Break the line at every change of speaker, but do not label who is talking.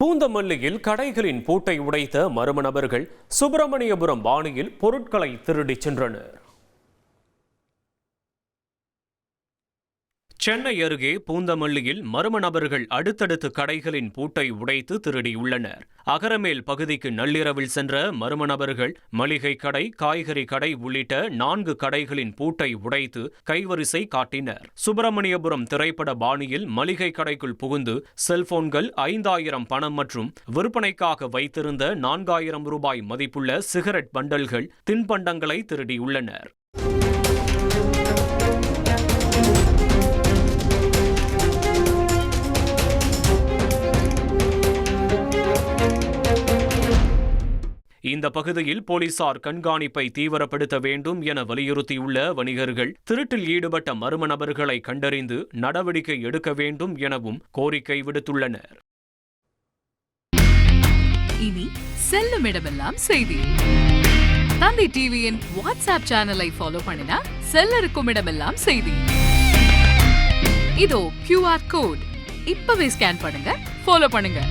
பூந்தமல்லியில் கடைகளின் பூட்டை உடைத்த மர்ம நபர்கள் சுப்பிரமணியபுரம் பாணியில் பொருட்களை திருடிச் சென்றனர். சென்னை அருகே பூந்தமல்லியில் மர்ம நபர்கள் அடுத்தடுத்து கடைகளின் பூட்டை உடைத்து திருடியுள்ளனர். அகரமேல் பகுதிக்கு நள்ளிரவில் சென்ற மர்ம நபர்கள் மளிகை கடை, காய்கறி கடை உள்ளிட்ட 4 கடைகளின் பூட்டை உடைத்து கைவரிசை காட்டினர். சுப்பிரமணியபுரம் திரைப்பட பாணியில் மளிகை கடைக்குள் புகுந்து செல்போன்கள், 5000 பணம் மற்றும் விற்பனைக்காக வைத்திருந்த 4000 ரூபாய் மதிப்புள்ள சிகரெட் பண்டல்கள், தின்பண்டங்களை திருடியுள்ளனர். இந்த பகுதியில் போலீசார் கண்காணிப்பை தீவிரப்படுத்த வேண்டும் என வலியுறுத்தியுள்ள வணிகர்கள் திருட்டில் ஈடுபட்ட மர்ம நபர்களை கண்டறிந்து நடவடிக்கை எடுக்க வேண்டும் எனவும் கோரிக்கை விடுத்துள்ளனர்.
இனி செல்லும் இடமெல்லாம் செய்தி. தந்தி டிவியின் வாட்ஸ்அப் சேனலை ஃபாலோ பண்ணினா செல்ல இருக்கும் இடமெல்லாம் செய்தி. இதோ QR கோட் இப்பவே ஸ்கேன் பண்ணுங்க, ஃபாலோ பண்ணுங்க.